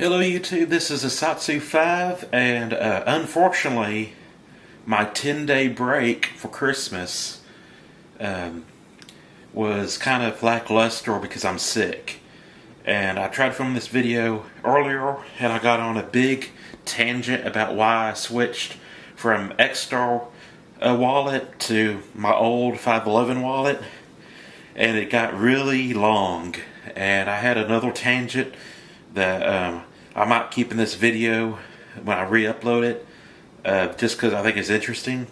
Hello YouTube, this is Asatsu5, and unfortunately my 10-day break for Christmas was kind of lackluster because I'm sick. And I tried to film this video earlier and I got on a big tangent about why I switched from Xstar wallet to my old 511 wallet, and it got really long, and I had another tangent that I might keep in this video when I re-upload it, just because I think it's interesting.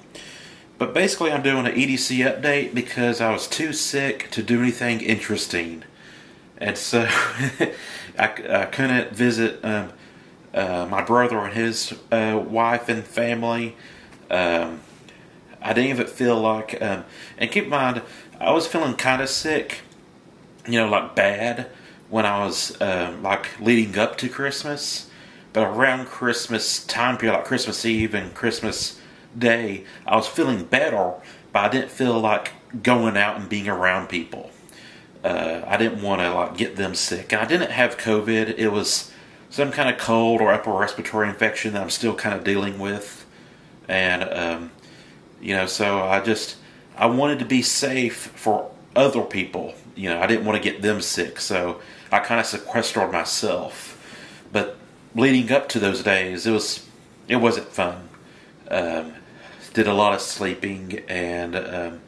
But basically I'm doing an EDC update because I was too sick to do anything interesting. And so I couldn't visit my brother and his wife and family. I didn't even feel like, and keep in mind, I was feeling kind of sick, like bad, when I was like leading up to Christmas. But around Christmas time period, like Christmas Eve and Christmas Day, I was feeling better, but I didn't feel like going out and being around people. I didn't want to like get them sick, and I didn't have COVID. It was some kind of cold or upper respiratory infection that I'm still kind of dealing with, and so I wanted to be safe for other people. I didn't want to get them sick, so I kind of sequestered myself. But leading up to those days, it wasn't fun. Did a lot of sleeping, and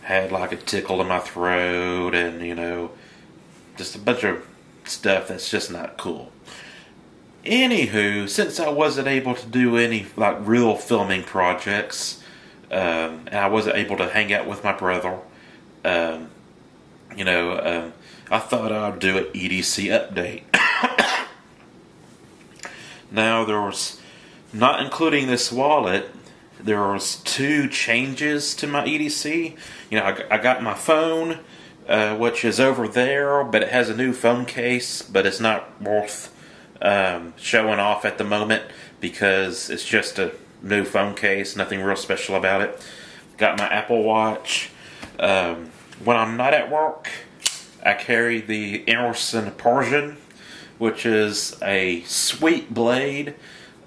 had like a tickle in my throat, and just a bunch of stuff that's just not cool. Anywho, since I wasn't able to do any like real filming projects, and I wasn't able to hang out with my brother, I thought I'd do an EDC update. Now, there was, not including this wallet, there was 2 changes to my EDC. I got my phone, which is over there, but it has a new phone case, but it's not worth showing off at the moment because it's just a new phone case, nothing real special about it. Got my Apple Watch. When I'm not at work, I carry the Emerson Persian, which is a sweet blade.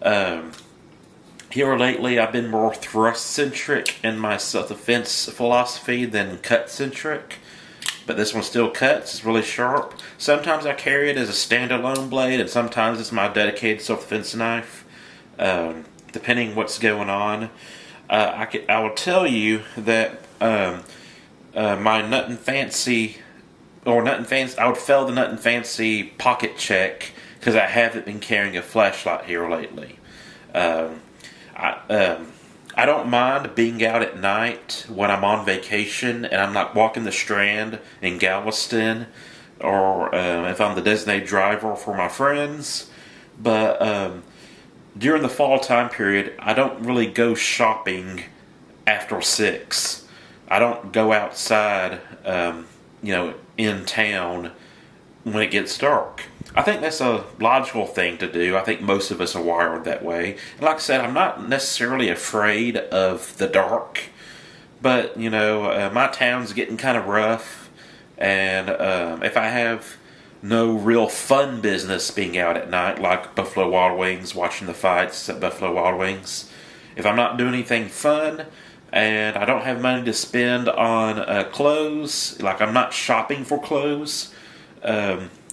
Here lately, I've been more thrust-centric in my self-defense philosophy than cut-centric. But this one still cuts. It's really sharp. Sometimes I carry it as a standalone blade, and sometimes it's my dedicated self-defense knife, depending what's going on. I will tell you that my Nut 'n Fancy, I would fail the Nut 'n Fancy pocket check because I haven't been carrying a flashlight here lately. I don't mind being out at night when I'm on vacation and I'm like walking the Strand in Galveston, or if I'm the designated driver for my friends. But during the fall time period, I don't really go shopping after 6. I don't go outside, in town when it gets dark. I think that's a logical thing to do. I think most of us are wired that way. And like I said, I'm not necessarily afraid of the dark, but my town's getting kind of rough, and if I have no real fun business being out at night, like Buffalo Wild Wings, watching the fights at Buffalo Wild Wings, if I'm not doing anything fun and I don't have money to spend on clothes, like I'm not shopping for clothes,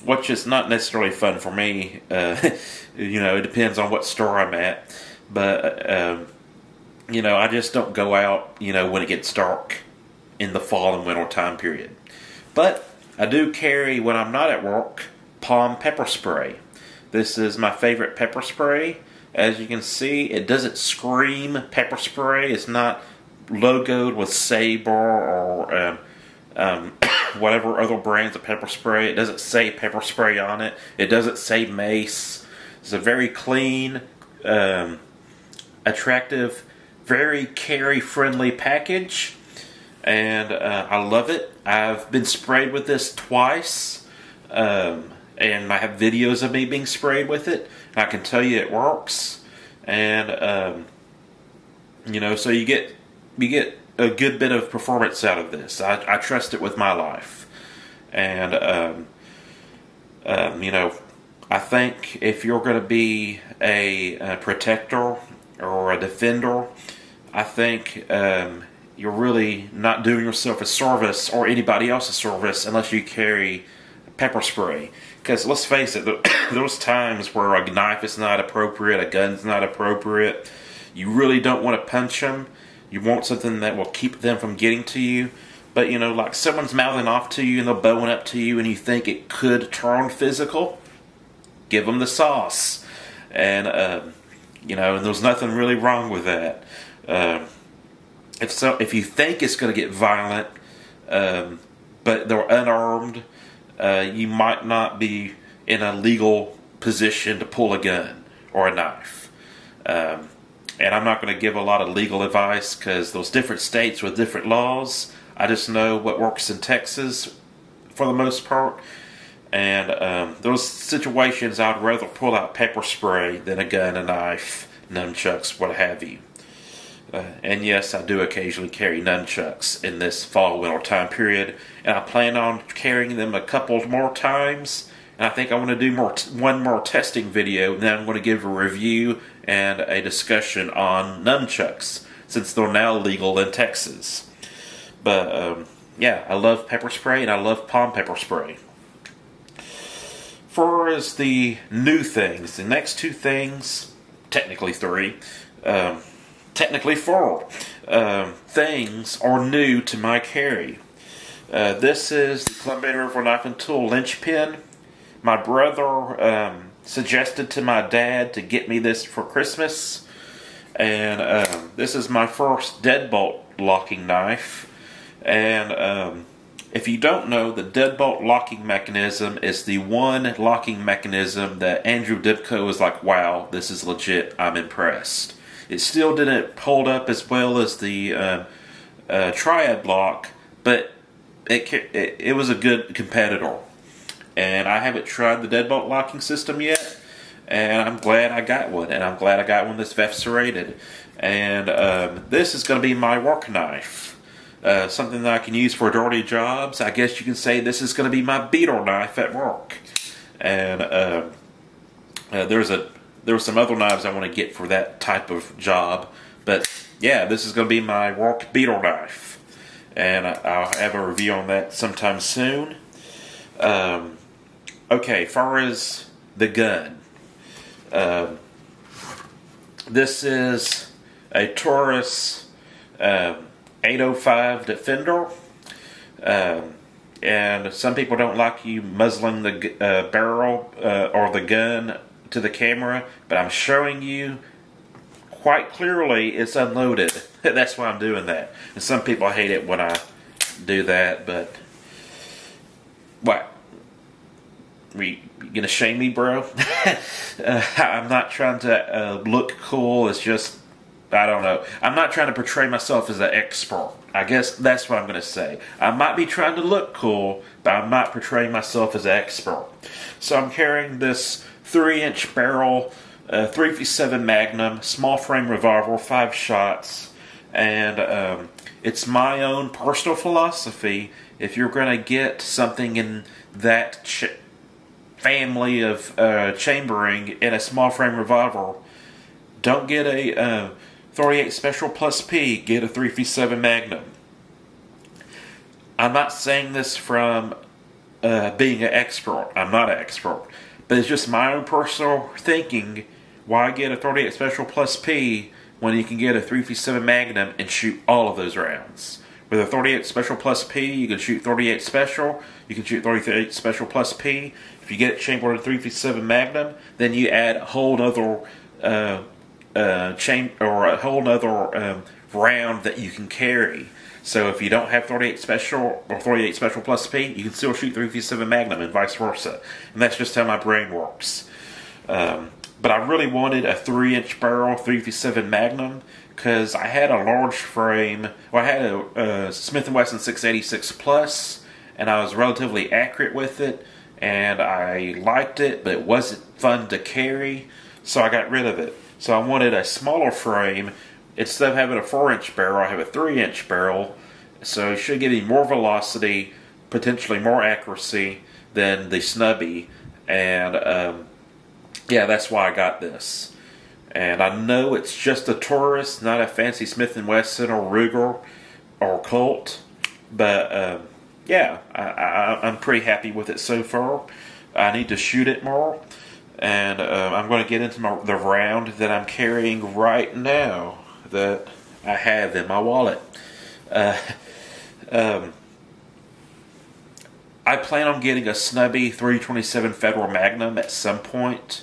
which is not necessarily fun for me. It depends on what store I'm at. But, I just don't go out, when it gets dark in the fall and winter time period. But I do carry, when I'm not at work, Palm pepper spray. This is my favorite pepper spray. As you can see, it doesn't scream pepper spray. It's not logoed with Sabre or whatever other brands of pepper spray. It doesn't say pepper spray on it. It doesn't say mace. It's a very clean, attractive, very carry-friendly package, and I love it. I've been sprayed with this twice, and I have videos of me being sprayed with it, and I can tell you it works. And so you get a good bit of performance out of this. I trust it with my life. And I think if you're going to be a protector or a defender, I think you're really not doing yourself a service or anybody else a service unless you carry pepper spray. Because let's face it, those times where a knife is not appropriate, a gun's not appropriate, you really don't want to punch them. You want something that will keep them from getting to you. But, you know, like someone's mouthing off to you and they're bowing up to you and you think it could turn physical, give them the sauce. And, you know, and there's nothing really wrong with that. If you think it's going to get violent, but they're unarmed, you might not be in a legal position to pull a gun or a knife. And I'm not going to give a lot of legal advice because those different states with different laws. I just know what works in Texas for the most part. And those situations, I'd rather pull out pepper spray than a gun, a knife, nunchucks, what have you. And yes, I do occasionally carry nunchucks in this fall-winter time period, and I plan on carrying them a couple more times. And I think I want to do one more testing video, and then I'm going to give a review and a discussion on nunchucks, since they're now legal in Texas. But yeah, I love pepper spray, and I love palm pepper spray. For as the new things, the next two things, technically three, technically four things are new to my carry. This is the Columbia River Knife and Tool Linchpin. My brother suggested to my dad to get me this for Christmas, and this is my first deadbolt locking knife. And if you don't know, the deadbolt locking mechanism is the one locking mechanism that Andrew Dibko was like, wow, this is legit, I'm impressed. It still didn't hold up as well as the Triad lock, but it was a good competitor. And I haven't tried the deadbolt locking system yet, and I'm glad I got one. And I'm glad I got one that's VEFSA rated. And this is going to be my work knife. Something that I can use for dirty jobs. I guess you can say this is going to be my beetle knife at work. And there were some other knives I want to get for that type of job. But yeah, this is going to be my work beetle knife. And I'll have a review on that sometime soon. Okay, far as the gun. This is a Taurus 805 Defender. And some people don't like you muzzling the barrel or the gun to the camera, but I'm showing you quite clearly it's unloaded. That's why I'm doing that. And some people hate it when I do that, but what? You gonna shame me, bro? I'm not trying to look cool. It's just, I don't know. I'm not trying to portray myself as an expert. I guess that's what I'm going to say. I might be trying to look cool, but I'm not portraying myself as an expert. So I'm carrying this 3-inch barrel, 357 Magnum, small frame revolver, 5 shots. And it's my own personal philosophy. If you're going to get something in that family of chambering in a small frame revolver, don't get a 38 Special Plus P, get a 357 Magnum. I'm not saying this from being an expert. I'm not an expert. But it's just my own personal thinking. Why get a 38 Special Plus P when you can get a 357 Magnum and shoot all of those rounds? With a 38 Special Plus P, you can shoot 38 Special, you can shoot 38 Special Plus P. If you get it chambered in 357 Magnum, then you add a whole other round that you can carry. So if you don't have 38 Special or 38 Special Plus P, you can still shoot 357 Magnum and vice versa. And that's just how my brain works. But I really wanted a 3-inch barrel 357 Magnum because I had a large frame. Well, I had a Smith & Wesson 686 Plus, and I was relatively accurate with it, and I liked it, but it wasn't fun to carry, so I got rid of it. So I wanted a smaller frame. Instead of having a 4-inch barrel, I have a 3-inch barrel, so it should give me more velocity, potentially more accuracy than the Snubby, and yeah, that's why I got this. And I know it's just a Taurus, not a fancy Smith & Wesson or Ruger or Colt. But, yeah, I'm pretty happy with it so far. I need to shoot it more. And I'm going to get into the round that I'm carrying right now that I have in my wallet. I plan on getting a snubby 327 Federal Magnum at some point,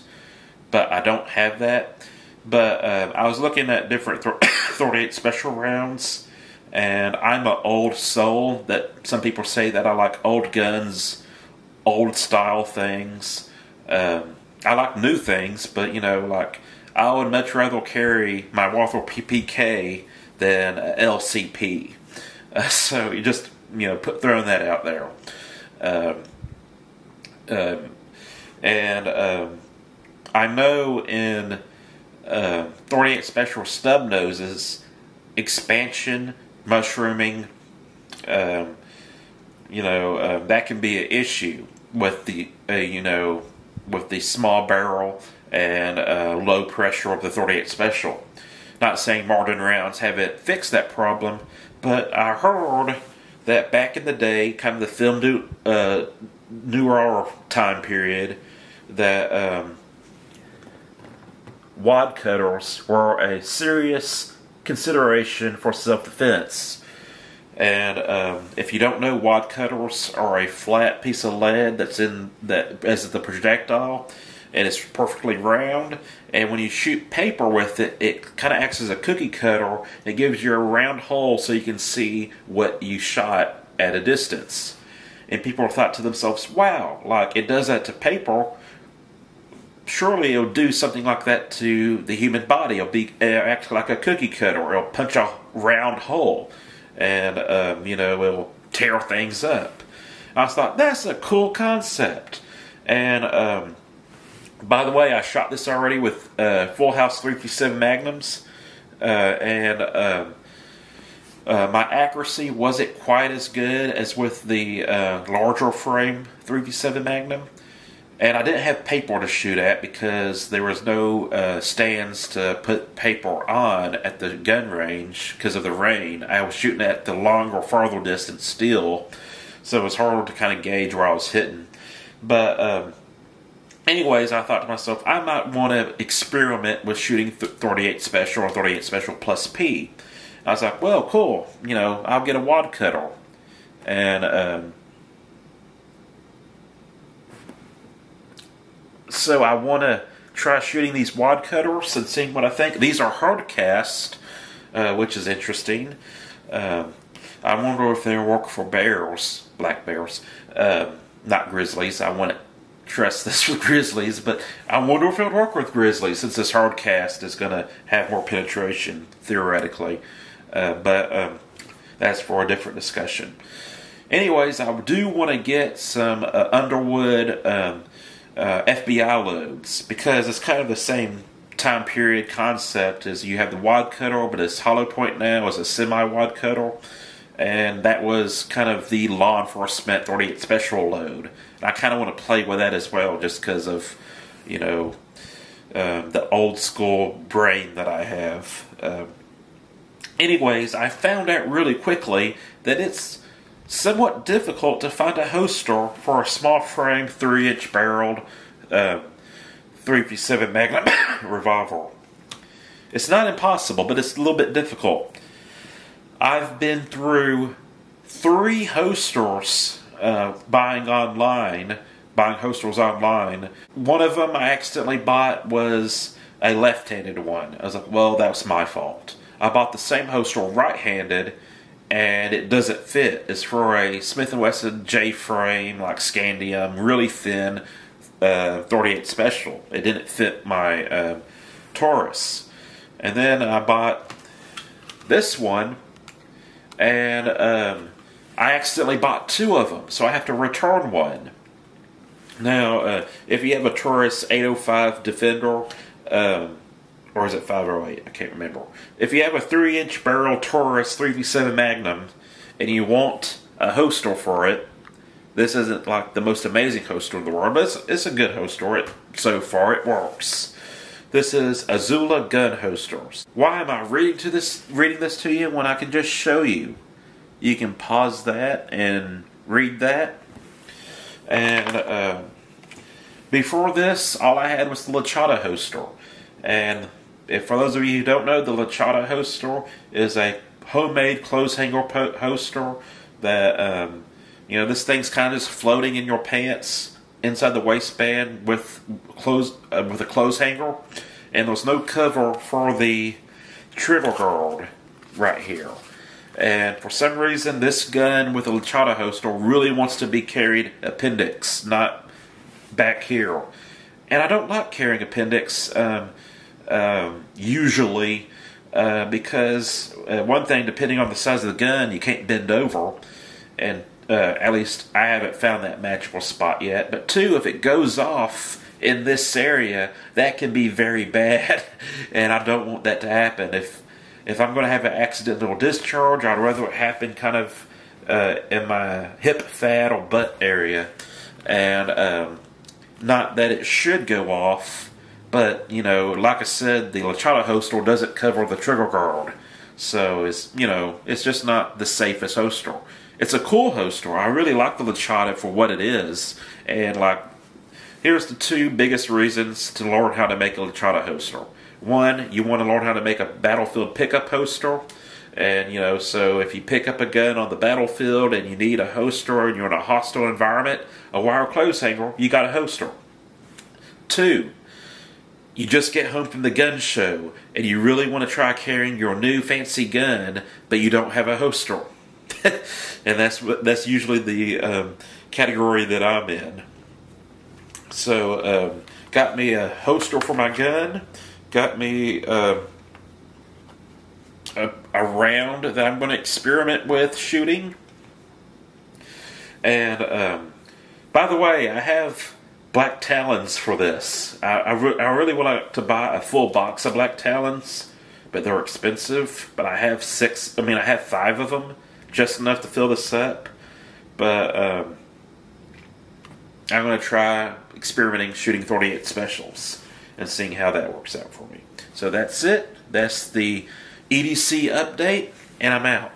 but I don't have that. But I was looking at different 38 special rounds, and I'm an old soul that some people say that I like old guns, old style things. I like new things, but like I would much rather carry my Walther PPK than a LCP. So you just throwing that out there. I know in 38 Special stub noses, expansion, mushrooming, that can be an issue with the with the small barrel and low pressure of the 38 Special. Not saying modern rounds haven't fixed that problem, but I heard that back in the day, kind of the film noir time period, that wad cutters were a serious consideration for self-defense. And if you don't know, wad cutters are a flat piece of lead that's in that as the projectile, and it's perfectly round. And when you shoot paper with it, it kind of acts as a cookie cutter. It gives you a round hole so you can see what you shot at a distance. And people thought to themselves, "Wow, like it does that to paper. Surely it'll do something like that to the human body. It'll act like a cookie cutter. It'll punch a round hole, and it'll tear things up." I thought that's a cool concept. And by the way, I shot this already with Full House 357 Magnums, and my accuracy wasn't quite as good as with the larger frame 357 Magnum. And I didn't have paper to shoot at because there was no stands to put paper on at the gun range because of the rain. I was shooting at the longer, farther distance still, so it was harder to kind of gauge where I was hitting. But anyways, I thought to myself, I might want to experiment with shooting 38 Special or 38 Special Plus P. I was like, well, cool, I'll get a wad cutter. And so I want to try shooting these wad cutters and seeing what I think. These are hard cast, which is interesting. I wonder if they work for bears, black bears, not grizzlies. I want to trust this with grizzlies, but I wonder if it would work with grizzlies since this hard cast is going to have more penetration, theoretically. But that's for a different discussion. Anyways, I do want to get some Underwood FBI loads because it's kind of the same time period concept as you have the wad cutter, but it's hollow point now as a semi-wad cutter, and that was kind of the law enforcement 38 Special load. And I kind of want to play with that as well just because of, the old school brain that I have. Anyways, I found out really quickly that it's somewhat difficult to find a holster for a small frame 3-inch barreled 357 Magnum revolver. It's not impossible, but it's a little bit difficult. I've been through 3 holsters buying holsters online. One of them I accidentally bought was a left-handed one. I was like, well, that was my fault. I bought the same holster right-handed, and it doesn't fit. It's for a Smith & Wesson J-frame, like Scandium, really thin 38 Special. It didn't fit my Taurus. And then I bought this one, and I accidentally bought 2 of them, so I have to return one. Now, if you have a Taurus 805 Defender, or is it 508? I can't remember. If you have a 3-inch barrel Taurus 357 Magnum and you want a holster for it, This isn't like the most amazing holster in the world, but it's a good holster. So far, it works. This is Azula gun holsters. Why am I reading this to you when I can just show you? You can pause that and read that. And before this, all I had was the Lachata holster. And for those of you who don't know, the Lachata holster is a homemade clothes hanger holster that, this thing's kind of just floating in your pants inside the waistband with a clothes hanger. And there's no cover for the trigger guard right here. And for some reason, this gun with a Lachata holster really wants to be carried appendix, not back here. And I don't like carrying appendix usually because one thing, depending on the size of the gun, you can't bend over. And at least I haven't found that magical spot yet. But two, if it goes off in this area, that can be very bad. And I don't want that to happen. If I'm going to have an accidental discharge, I'd rather it happen kind of in my hip fat or butt area. And not that it should go off, but, like I said, the Lachata holster doesn't cover the trigger guard. So, it's just not the safest holster. It's a cool holster. I really like the Lachata for what it is. And, here's the two biggest reasons to learn how to make a Lachata holster. One, you want to learn how to make a battlefield pickup holster. And, so if you pick up a gun on the battlefield and you need a holster and you're in a hostile environment, a wire clothes hanger, you got a holster. Two, you just get home from the gun show and you really want to try carrying your new fancy gun, but you don't have a holster. And that's usually the category that I'm in. So, got me a holster for my gun. Got me a round that I'm going to experiment with shooting. And by the way, I have Black Talons for this. I really want to buy a full box of Black Talons, but they're expensive. But I have I have 5 of them, just enough to fill this up. But I'm going to try experimenting shooting 38 specials and seeing how that works out for me. So that's it. That's the EDC update, and I'm out.